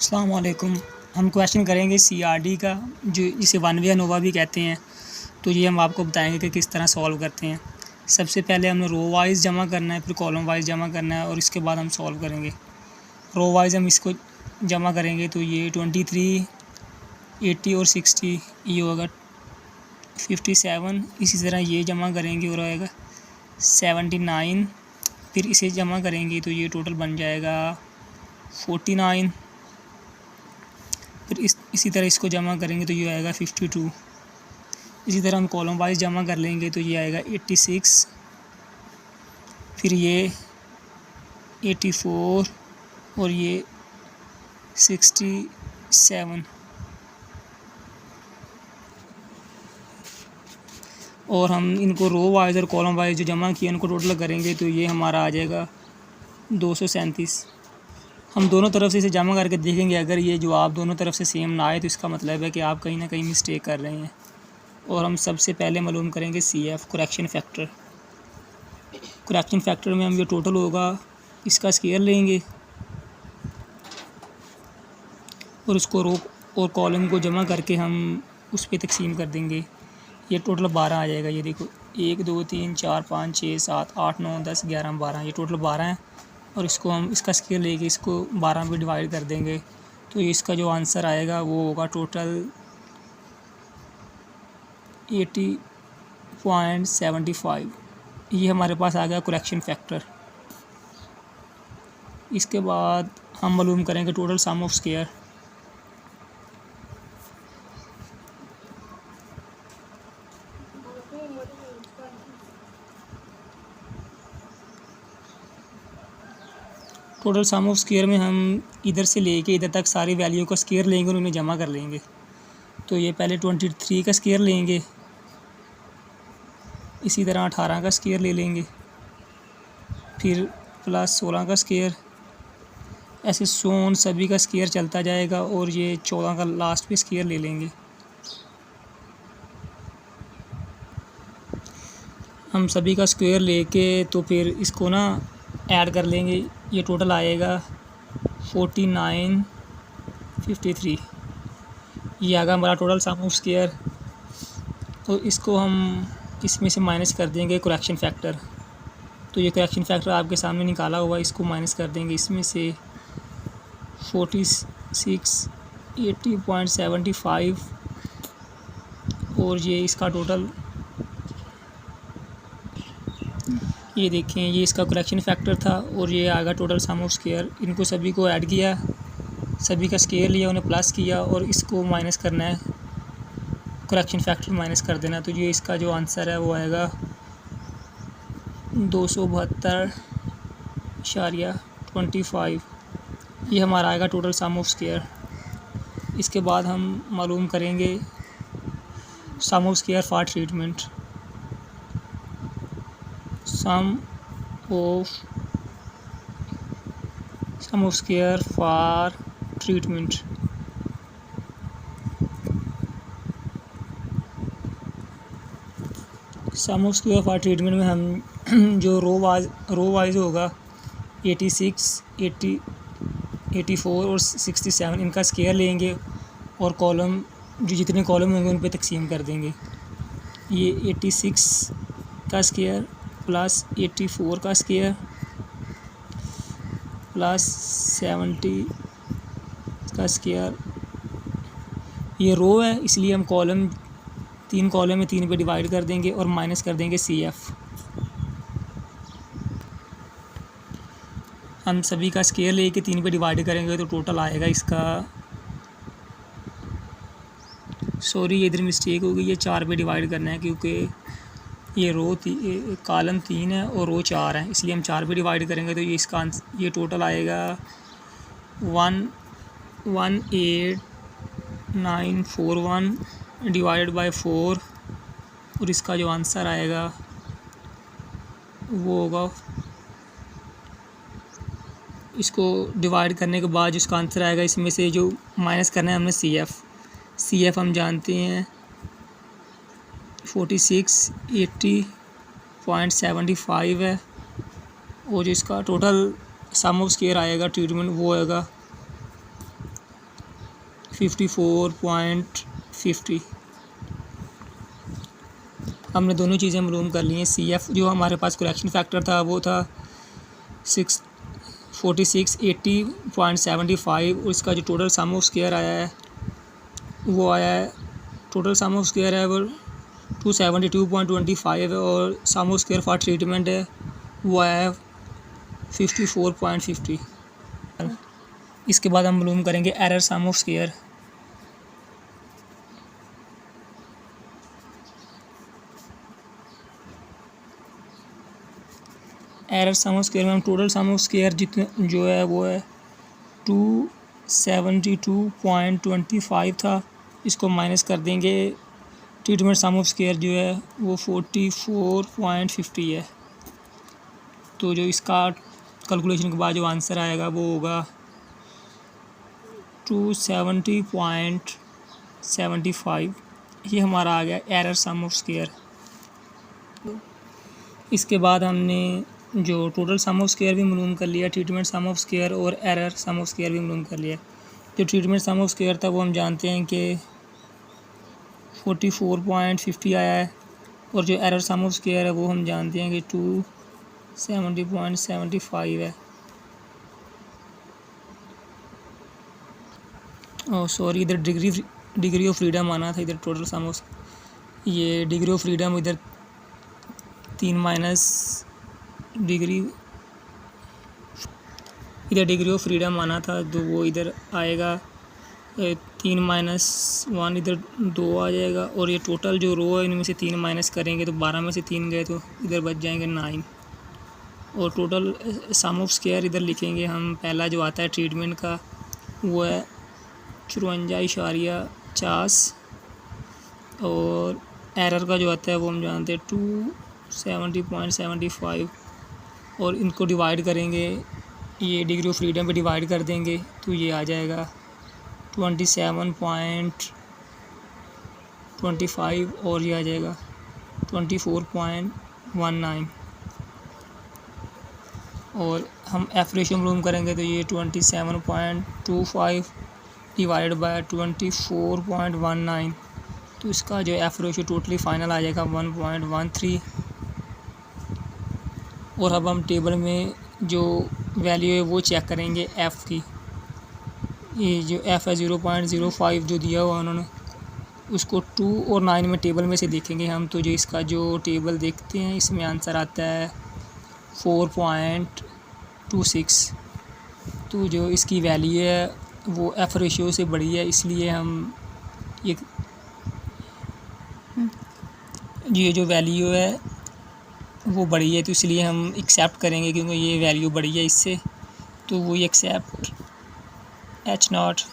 अस्सलाम वालेकुम। हम क्वेश्चन करेंगे सीआरडी का, जो इसे वन वे एनोवा भी कहते हैं। तो ये हम आपको बताएंगे कि किस तरह सॉल्व करते हैं। सबसे पहले हमने रो वाइज जमा करना है, फिर कॉलम वाइज जमा करना है और इसके बाद हम सॉल्व करेंगे। रो वाइज हम इसको जमा करेंगे तो ये 23, 80 और 60 ये होगा 57। इसी तरह ये जमा करेंगे और आएगा 79। फिर इसे जमा करेंगे तो ये टोटल बन जाएगा 49। फिर इसी तरह इसको जमा करेंगे तो ये आएगा 52। इसी तरह हम कॉलम वाइज जमा कर लेंगे तो ये आएगा 86। फिर ये 84 और ये 67। और हम इनको रो वाइज और कॉलम वाइज जो जमा किया उनको टोटल करेंगे तो ये हमारा आ जाएगा 237। हम दोनों तरफ से इसे जमा करके देखेंगे। अगर ये जवाब दोनों तरफ से सेम ना आए तो इसका मतलब है कि आप कहीं ना कहीं मिस्टेक कर रहे हैं। और हम सबसे पहले मालूम करेंगे CF correction factor. Correction factor में हम ये टोटल होगा इसका स्क्वायर लेंगे और उसको रो और कॉलम को जमा करके हम उस पर तकसीम कर देंगे। ये टोटल 12 आ जाएगा। ये देखो 1 2 3 4 5 6 7 8 9 10 11 12, ये टोटल 12 है। और इसको हम इसका स्क्वायर लेके इसको 12 में डिवाइड कर देंगे तो इसका जो आंसर आएगा वो होगा टोटल 80.75। ये हमारे पास आ गया करेक्शन फैक्टर। इसके बाद हम मालूम करेंगे total sum of square. Total sum of square में हम इधर से लेके इधर तक सारी वैल्यू का स्क्वायर लेंगे और उन्हें जमा कर लेंगे। तो ये पहले 23 का स्क्वायर लेंगे, इसी तरह 18 का स्क्वायर ले लेंगे, फिर प्लस 16 का स्क्वायर, ऐसे सोन सभी का स्क्वायर चलता जाएगा। और ये 14 का लास्ट पे स्क्वायर ले लेंगे। हम सभी का स्क्वायर लेके तो फिर इसको ना ऐड कर लेंगे। ये टोटल आएगा 49.53। ये आएगा हमारा टोटल सम ऑफ स्क्वायर। तो इसको हम इसमें से माइनस कर देंगे करेक्शन फैक्टर। तो ये करेक्शन फैक्टर आपके सामने निकाला हुआ, इसको माइनस कर देंगे इसमें से 46 80.75 और ये इसका टोटल, ये देखें ये इसका करेक्शन फैक्टर था और ये आएगा टोटल सम ऑफ स्क्वायर। इनको सभी को ऐड किया, सभी का स्क्वायर लिया, उन्हें प्लस किया और इसको माइनस करना है, करेक्शन फैक्टर माइनस कर देना। तो ये इसका जो आंसर है वो आएगा 272.25। ये हमारा आएगा टोटल सम ऑफ स्क्वायर। इसके बाद हम मालूम करेंगे sum of square for treatment. Sum of square for treatment. Sum of square for treatment में हम जो रो वाइज होगा 86, 80, 84 और 67 इनका स्क्वायर लेंगे और कॉलम जो जितने कॉलम होंगे उन पे तकसीम कर देंगे। ये 86 का स्क्वायर प्लस 84 का स्क्वायर प्लस 70 का स्क्वायर। ये रो है इसलिए हम कॉलम 3 कॉलम में 3 पे डिवाइड कर देंगे और माइनस कर देंगे CF। हम सभी का स्क्वायर लेके 3 पे डिवाइड करेंगे तो टोटल आएगा इसका, सॉरी ये इधर मिस्टेक हो गई है, 4 पे डिवाइड करना है क्योंकि ये कॉलम 3 है और रो 4 है, इसलिए हम 4 पे डिवाइड करेंगे। तो ये इसका ये टोटल आएगा 118,941 डिवाइडेड बाय 4 और इसका जो आंसर आएगा वो होगा, इसको डिवाइड करने के बाद जिसका आंसर आएगा इसमें से जो माइनस करना है हमने CF हम जानते हैं 46 80.75 है। और जो इसका टोटल सम ऑफ स्क्वायर आएगा ट्रीटमेंट वो आएगा 54.50। हमने दोनों चीज़ें मालूम कर ली हैं। CF जो हमारे पास करेक्शन फैक्टर था वो था 4680.75 और इसका जो टोटल सम ऑफ स्क्वायर आया है वो आया है, टोटल सम ऑफ स्क्वायर है वो 272.25 है और सम ऑफ स्क्वायर फॉर ट्रीटमेंट है वो आया है 54.50। इसके बाद हम मालूम करेंगे error sum of square. Error sum of square में हम टोटल सम ऑफ स्क्वायर जितने जो है वो है 272.25 था, इसको माइनस कर देंगे, ट्रीटमेंट सम ऑफ स्क्वायर जो है वो 44.50 है। तो जो इसका कैलकुलेशन के बाद जो आंसर आएगा वो होगा 270.75। ये हमारा आ गया एरर सम ऑफ स्क्वायर। इसके बाद हमने जो टोटल सम ऑफ स्क्वायर भी मालूम कर लिया, ट्रीटमेंट सम ऑफ स्क्वायर और एरर सम ऑफ स्क्वायर भी मालूम कर लिया। जो ट्रीटमेंट सम ऑफ स्क्वायर था वो हम जानते हैं कि 44.50 आया है और जो एरर सम ऑफ स्क्वायर है वो हम जानते हैं कि 270.75 है। ओह सॉरी, इधर डिग्री ऑफ फ्रीडम आना था, इधर टोटल सम ऑफ, ये डिग्री ऑफ फ्रीडम इधर 3 माइनस डिग्री, इधर डिग्री ऑफ फ्रीडम आना था तो वो इधर आएगा 3 माइनस 1, इधर 2 आ जाएगा और ये टोटल जो रो है इनमें से 3 माइनस करेंगे तो 12 में से 3 गए तो इधर बच जाएंगे 9 और टोटल सम ऑफ स्क्वायर इधर लिखेंगे हम। पहला जो आता है ट्रीटमेंट का वो है 54.50 और एरर का जो आता है वो हम जानते हैं 270.75 और इनको डिवाइड करेंगे, ये डिग्री ऑफ फ्रीडम पे डिवाइड कर देंगे तो ये आ जाएगा 27.25 और ये आ जाएगा 24.19 और हम एफ रेशियो मालूम करेंगे तो ये 27.25 डिवाइड बाय 24.19 तो इसका जो एफ रेशियो टोटली फाइनल आ जाएगा 1.13। और अब हम टेबल में जो वैल्यू है वो चेक करेंगे एफ़ की। ये जो एफ़ है 0.05 जो दिया हुआ उन्होंने, उसको 2 और 9 में टेबल में से देखेंगे हम। तो जो इसका जो टेबल देखते हैं इसमें आंसर आता है 4.26। तो जो इसकी वैल्यू है वो एफ़ रेशियो से बड़ी है, इसलिए हम ये जो वैल्यू है वो बड़ी है तो इसलिए हम एक्सेप्ट करेंगे क्योंकि ये वैल्यू बड़ी है इससे, तो वो एक्सेप्ट H0